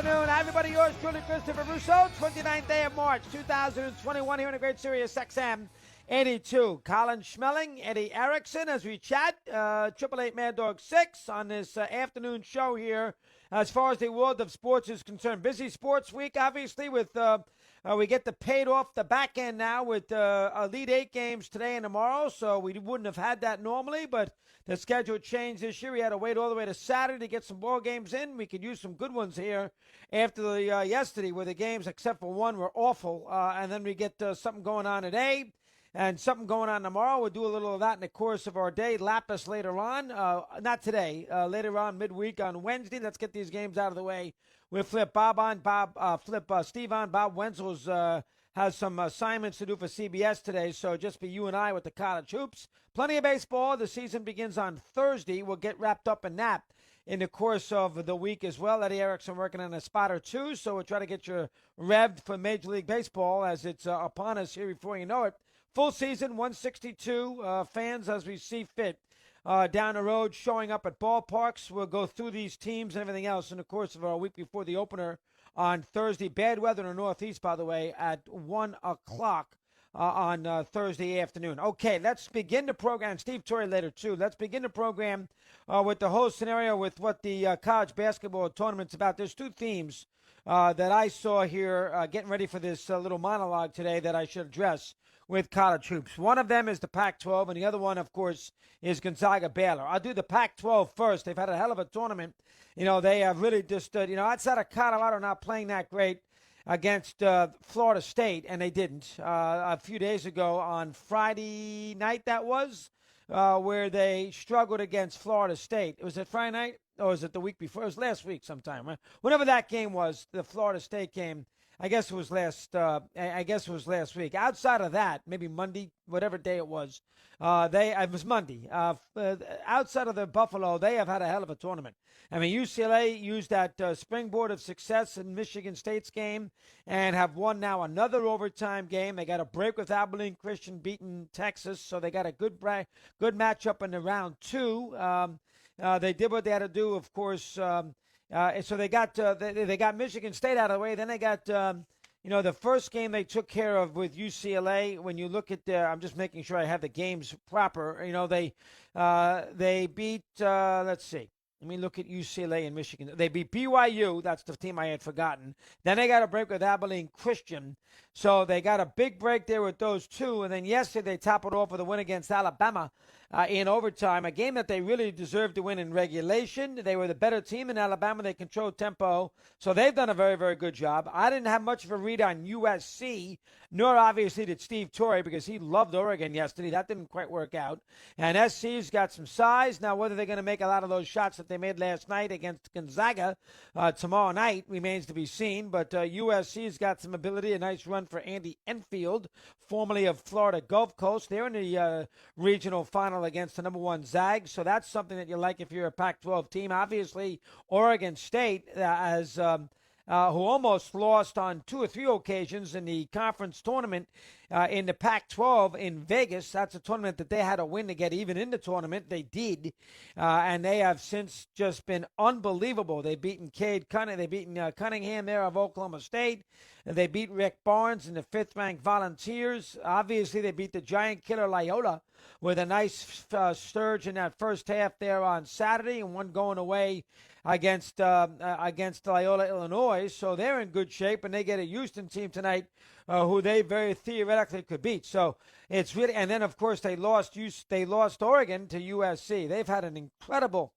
afternoon. Hi, everybody. Yours truly, Christopher Russo. 29th day of March, 2021 here in the great Sirius XM 82. Colin Schmelling, Eddie Erickson as we chat. 888 Mad Dog 6 on this afternoon show here as far as the world of sports is concerned. Busy sports week, obviously, with we get the paid off the back end now with Elite Eight games today and tomorrow, so we wouldn't have had that normally, but the schedule changed this year. We had to wait all the way to Saturday to get some ball games in. We could use some good ones here after the yesterday where the games, except for one, were awful, and then we get something going on today and something going on tomorrow. We'll do a little of that in the course of our day. Lapis later on, not today, later on midweek on Wednesday. Let's get these games out of the way. We'll flip Steve on. Bob Wenzel's has some assignments to do for CBS today, so just be you and I with the college hoops. Plenty of baseball. The season begins on Thursday. We'll get wrapped up in that in the course of the week as well. Eddie Erickson working on a spot or two, so we'll try to get you revved for Major League Baseball as it's upon us here before you know it. Full season, 162 fans as we see fit. Down the road, showing up at ballparks. We'll go through these teams and everything else in the course of our week before the opener on Thursday. Bad weather in the Northeast, by the way, at 1 o'clock on Thursday afternoon. Okay, let's begin the program. Steve Torrey later, too. Let's begin the program with the whole scenario with what the college basketball tournament's about. There's two themes that I saw here getting ready for this little monologue today that I should address with college hoops. One of them is the Pac-12, and the other one, of course, is Gonzaga-Baylor. I'll do the Pac-12 first. They've had a hell of a tournament. You know, they have really just, outside of Colorado not playing that great against Florida State, and they didn't. A few days ago on Friday night, that was, where they struggled against Florida State. Was it Friday night? Or was it the week before? It was last week sometime, right? Whenever that game was, the Florida State game, I guess it was last week. Outside of that, maybe Monday, whatever day it was, it was Monday. Outside of the Buffalo, they have had a hell of a tournament. I mean, UCLA used that springboard of success in Michigan State's game and have won now another overtime game. They got a break with Abilene Christian beating Texas, so they got a good matchup in the round two. They did what they had to do, of course. So they got Michigan State out of the way. Then they got, the first game they took care of with UCLA. When you look at I'm just making sure I have the games proper. They beat, let's see. Let me look at UCLA and Michigan. They beat BYU. That's the team I had forgotten. Then they got a break with Abilene Christian. So they got a big break there with those two. And then yesterday they topped it off with a win against Alabama in overtime, a game that they really deserved to win in regulation. They were the better team in Alabama. They controlled tempo. So they've done a very, very good job. I didn't have much of a read on USC, nor obviously did Steve Torrey because he loved Oregon yesterday. That didn't quite work out. And SC's got some size. Now, whether they're going to make a lot of those shots that they made last night against Gonzaga tomorrow night remains to be seen. But USC's got some ability, a nice run for Andy Enfield, formerly of Florida Gulf Coast. They're in the regional final against the number one Zags, so that's something that you like if you're a Pac-12 team. Obviously, Oregon State who almost lost on 2 or 3 occasions in the conference tournament in the Pac-12 in Vegas. That's a tournament that they had to win to get even in the tournament. They did, and they have since just been unbelievable. They've beaten Cunningham there of Oklahoma State. They beat Rick Barnes and the 5th-ranked Volunteers. Obviously, they beat the giant killer Loyola with a nice surge in that first half there on Saturday, and one going away against Loyola, Illinois. So they're in good shape, and they get a Houston team tonight who they very theoretically could beat. So it's really, and then of course they lost Oregon to USC. They've had an incredible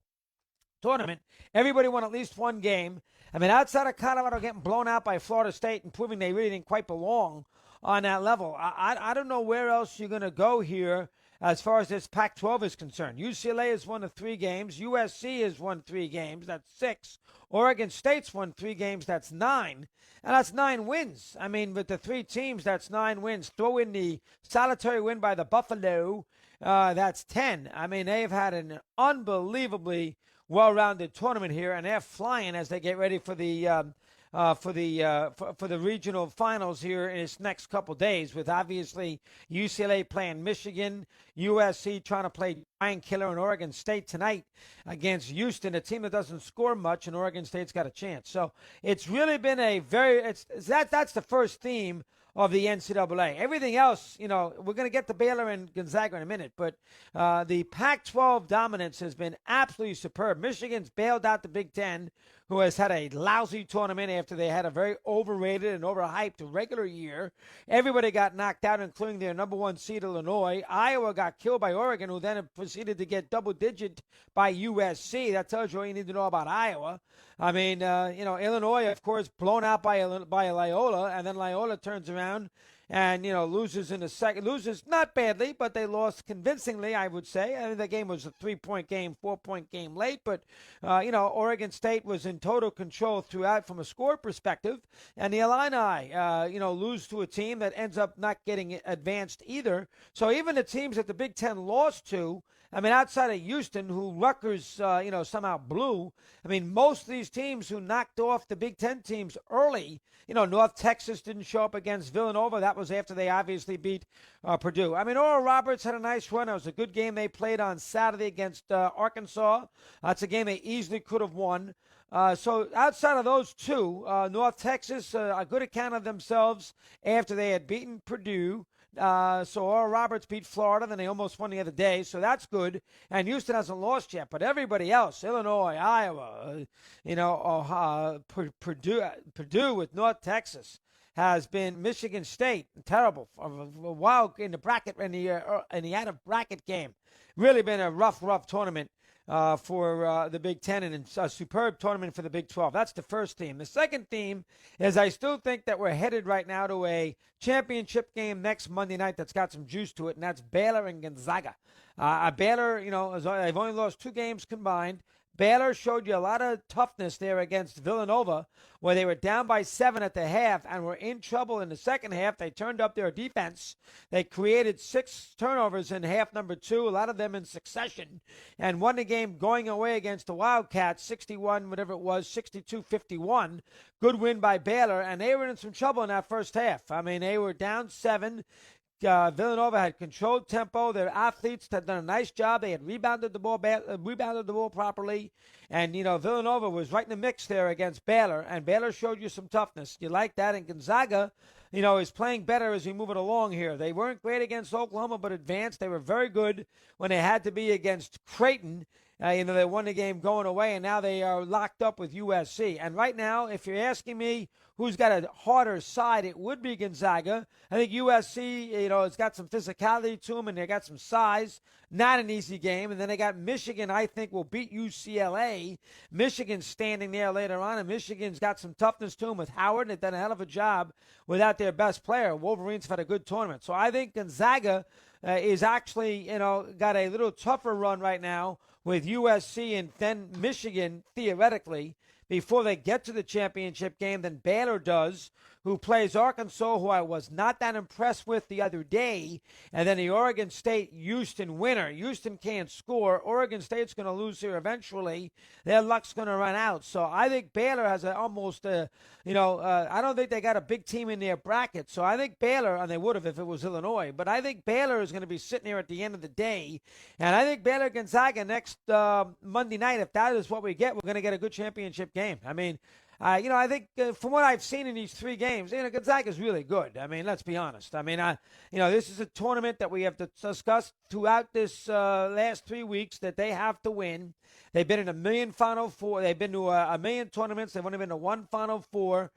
tournament. Everybody won at least one game. I mean, outside of Colorado getting blown out by Florida State and proving they really didn't quite belong on that level, I don't know where else you're going to go here as far as this Pac-12 is concerned. UCLA has won 3 games. USC has won 3 games. That's 6. Oregon State's won 3 games. That's 9. And that's 9 wins. I mean, with the 3 teams, that's 9 wins. Throw in the solitary win by the Buffalo, that's 10. I mean, they've had an unbelievably well-rounded tournament here, and they're flying as they get ready for the for the regional finals here in its next couple days, with obviously UCLA playing Michigan, USC trying to play giant killer in Oregon State tonight against Houston, a team that doesn't score much, and Oregon State's got a chance. So it's really been that's the first theme of the NCAA. Everything else, we're going to get to Baylor and Gonzaga in a minute, but the Pac-12 dominance has been absolutely superb. Michigan's bailed out the Big Ten, who has had a lousy tournament after they had a very overrated and overhyped regular year. Everybody got knocked out, including their number one seed, Illinois. Iowa got killed by Oregon, who then proceeded to get double-digit by USC. That tells you all you need to know about Iowa. I mean, Illinois, of course, blown out by Loyola, and then Loyola turns around and, loses in the second. Loses not badly, but they lost convincingly, I would say. I mean, the game was a 3-point game, 4-point game late, but, Oregon State was in total control throughout from a score perspective. And the Illini, lose to a team that ends up not getting advanced either. So even the teams that the Big Ten lost to, I mean, outside of Houston, who Rutgers, somehow blew, I mean, most of these teams who knocked off the Big Ten teams early, North Texas didn't show up against Villanova. That was after they obviously beat Purdue. I mean, Oral Roberts had a nice run. It was a good game they played on Saturday against Arkansas. That's a game they easily could have won. So outside of those two, North Texas, a good account of themselves after they had beaten Purdue. So Oral Roberts beat Florida, then they almost won the other day, so that's good. And Houston hasn't lost yet, but everybody else, Illinois, Iowa, Purdue with North Texas has been Michigan State, terrible, a while in the bracket in the out of bracket game. Really been a rough tournament. For the Big Ten, and a superb tournament for the Big 12. That's the first theme. The second theme is I still think that we're headed right now to a championship game next Monday night that's got some juice to it, and that's Baylor and Gonzaga. Baylor, they've only lost 2 games combined. Baylor showed you a lot of toughness there against Villanova, where they were down by 7 at the half and were in trouble in the second half. They turned up their defense. They created 6 turnovers in half number 2, a lot of them in succession, and won the game going away against the Wildcats, 62-51. Good win by Baylor, and they were in some trouble in that first half. I mean, they were down 7. Villanova had controlled tempo. Their athletes had done a nice job. They had rebounded the ball properly. And, Villanova was right in the mix there against Baylor, and Baylor showed you some toughness. You like that? And Gonzaga, is playing better as we move it along here. They weren't great against Oklahoma, but advanced. They were very good when they had to be against Creighton. They won the game going away, and now they are locked up with USC. And right now, if you're asking me who's got a harder side, it would be Gonzaga. I think USC, it's got some physicality to them, and they got some size. Not an easy game. And then they got Michigan, I think, will beat UCLA. Michigan's standing there later on, and Michigan's got some toughness to them with Howard. They've done a hell of a job without their best player. Wolverines have had a good tournament. So I think Gonzaga is actually, got a little tougher run right now with USC and then Michigan, theoretically, before they get to the championship game than Baylor does, who plays Arkansas, who I was not that impressed with the other day, and then the Oregon State-Houston winner. Houston can't score. Oregon State's going to lose here eventually. Their luck's going to run out. So I think Baylor has I don't think they got a big team in their bracket. So I think Baylor, and they would have if it was Illinois, but I think Baylor is going to be sitting here at the end of the day. And I think Baylor-Gonzaga next Monday night, if that is what we get, we're going to get a good championship game. I mean, I think from what I've seen in these 3 games, Gonzaga is really good. I mean, let's be honest. I mean, this is a tournament that we have to discuss throughout this last 3 weeks that they have to win. They've been in a million Final Four. They've been to a million tournaments. They've only been to 1 Final Four.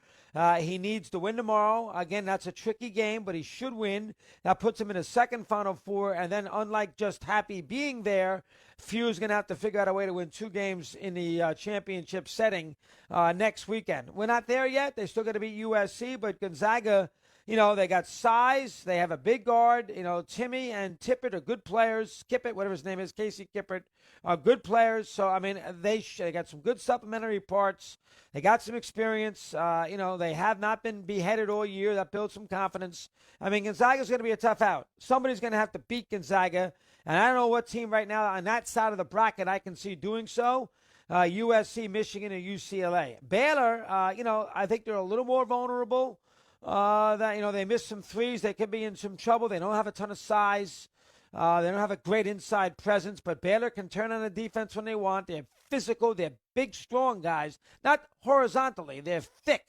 He needs to win tomorrow. Again, that's a tricky game, but he should win. That puts him in a second Final Four. And then, unlike just happy being there, Few's going to have to figure out a way to win 2 games in the championship setting next weekend. We're not there yet. They're still going to beat USC, but Gonzaga, they got size. They have a big guard. Timmy and Tippett are good players. Kippett, whatever his name is, Casey Kippett, are good players. So, I mean, they got some good supplementary parts. They got some experience. They have not been beheaded all year. That builds some confidence. I mean, Gonzaga's going to be a tough out. Somebody's going to have to beat Gonzaga. And I don't know what team right now on that side of the bracket I can see doing so. USC, Michigan, or UCLA. Baylor, I think they're a little more vulnerable. They missed some threes. They could be in some trouble. They don't have a ton of size. They don't have a great inside presence, but Baylor can turn on the defense when they want. They're physical. They're big, strong guys. Not horizontally. They're thick.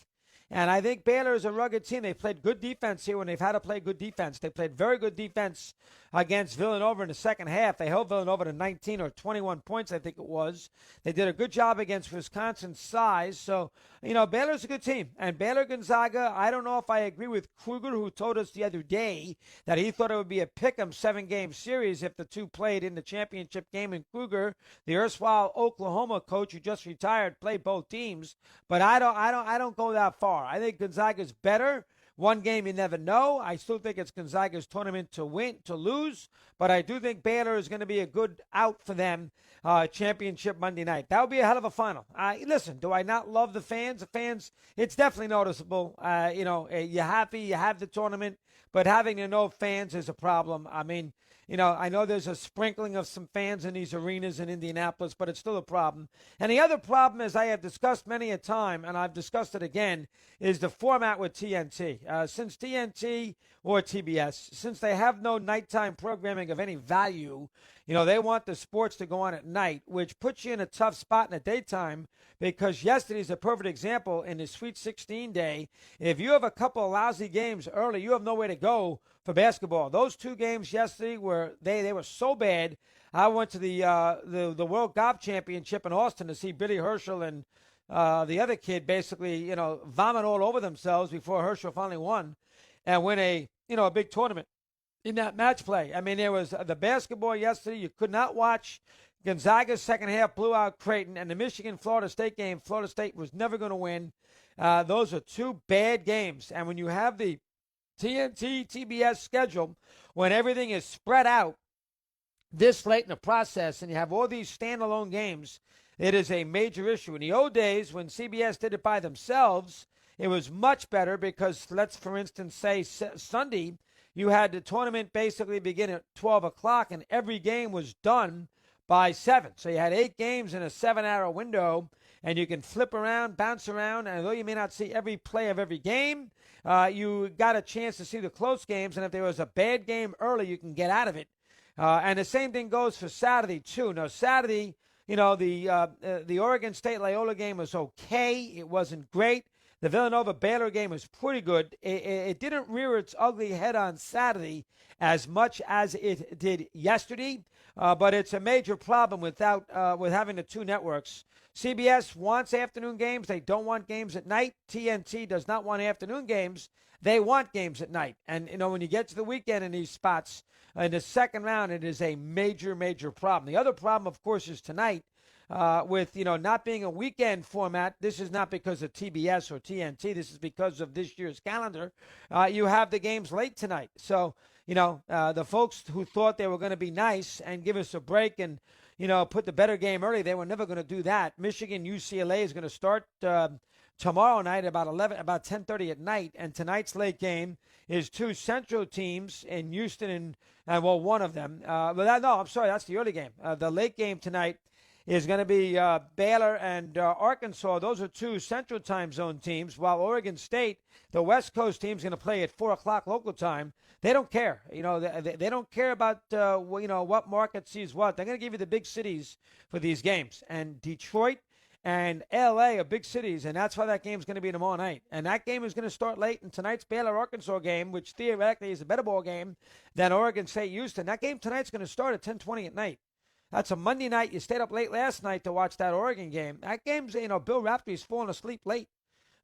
And I think Baylor is a rugged team. They played good defense here when they've had to play good defense. They played very good defense against Villanova in the second half. They held Villanova to 19 or 21 points, I think it was. They did a good job against Wisconsin's size. So, Baylor's a good team. And Baylor-Gonzaga, I don't know if I agree with Kruger, who told us the other day that he thought it would be a pick-em 7-game series if the two played in the championship game. And Kruger, the erstwhile Oklahoma coach who just retired, played both teams. But I don't go that far. I think Gonzaga's better. One game you never know. I still think it's Gonzaga's tournament to lose, but I do think Baylor is going to be a good out for them championship Monday night. That would be a hell of a final. Listen, do I not love the fans? The fans, it's definitely noticeable. You're happy, you have the tournament, but having no fans is a problem. I mean, I know there's a sprinkling of some fans in these arenas in Indianapolis, but it's still a problem. And the other problem, as I have discussed many a time, and I've discussed it again, is the format with TNT. Since TNT or TBS, since they have no nighttime programming of any value, they want the sports to go on at night, which puts you in a tough spot in the daytime because yesterday's a perfect example in the Sweet 16 day. If you have a couple of lousy games early, you have nowhere to go for basketball. Those two games yesterday they were so bad. I went to the World Golf Championship in Austin to see Billy Herschel and the other kid basically, vomit all over themselves before Herschel finally won and win a big tournament in that match play. I mean, there was the basketball yesterday. You could not watch. Gonzaga's second half blew out Creighton, and the Michigan-Florida State game, Florida State was never going to win. Those are two bad games. And when you have the TNT, TBS schedule, when everything is spread out this late in the process and you have all these standalone games, it is a major issue. In the old days, when CBS did it by themselves, it was much better because, let's, for instance, say Sunday, you had the tournament basically begin at 12 o'clock and every game was done by 7. So you had 8 games in a 7-hour window, and you can flip around, bounce around, and although you may not see every play of every game, you got a chance to see the close games, and if there was a bad game early, you can get out of it. And the same thing goes for Saturday, too. Now, Saturday, the Oregon State-Loyola game was okay. It wasn't great. The Villanova-Baylor game was pretty good. It didn't rear its ugly head on Saturday as much as it did yesterday, but it's a major problem with having the two networks. CBS wants afternoon games. They don't want games at night. TNT does not want afternoon games. They want games at night. And, when you get to the weekend in these spots, in the second round, it is a major, major problem. The other problem, of course, is tonight. With not being a weekend format. This is not because of TBS or TNT. This is because of this year's calendar. You have the games late tonight. So, the folks who thought they were going to be nice and give us a break and, put the better game early, they were never going to do that. Michigan UCLA is going to start tomorrow night about 10:30 at night, and tonight's late game is two Central teams in Houston and one of them. I'm sorry, that's the early game. The late game tonight is going to be Baylor and Arkansas. Those are two Central Time Zone teams, while Oregon State, the West Coast team, is going to play at 4 o'clock local time. They don't care. They don't care about, what market sees what. They're going to give you the big cities for these games. And Detroit and L.A. are big cities, and that's why that game's going to be tomorrow night. And that game is going to start late in tonight's Baylor-Arkansas game, which theoretically is a better ball game than Oregon State-Houston. That game tonight's going to start at 10:20 at night. That's a Monday night. You stayed up late last night to watch that Oregon game. That game's, Bill Raftery's falling asleep late.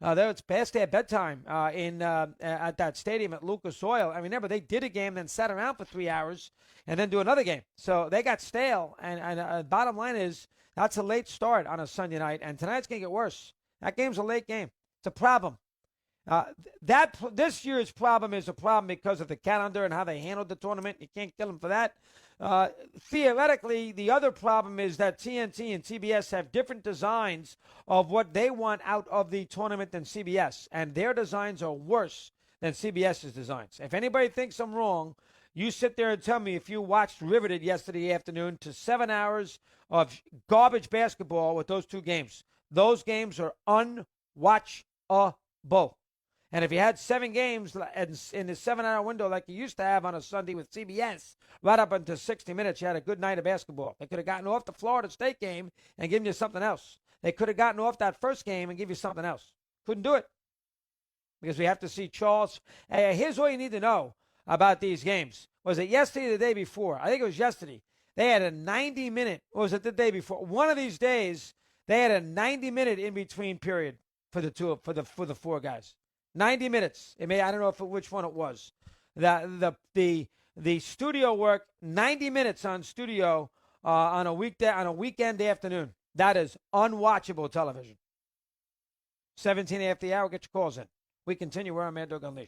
It's past their bedtime at that stadium at Lucas Oil. I mean, remember, they did a game, then sat around for 3 hours, and then do another game. So they got stale. And bottom line is, that's a late start on a Sunday night, and tonight's going to get worse. That game's a late game. It's a problem. This year's problem is a problem because of the calendar and how they handled the tournament. You can't kill them for that. Theoretically, the other problem is that TNT and TBS have different designs of what they want out of the tournament than CBS, and their designs are worse than CBS's designs. If anybody thinks I'm wrong, You sit there and tell me if you watched Riveted yesterday afternoon to 7 hours of garbage basketball with those two games. Those games are unwatchable. And if you had 7 games in the 7-hour window like you used to have on a Sunday with CBS, right up until 60 minutes, you had a good night of basketball. They could have gotten off the Florida State game and given you something else. They could have gotten off that first game and give you something else. Couldn't do it because we have to see Charles. Hey, here's all you need to know about these games. Was it yesterday or the day before? I think it was yesterday. They had a 90-minute, or was it the day before? One of these days, they had a 90-minute in-between period for the four guys. 90 minutes. I don't know which one it was. The studio work, 90 minutes on studio on a weekend afternoon. That is unwatchable television. 17 after the hour. Get your calls in. We continue. We're on Mad Dog Unleashed.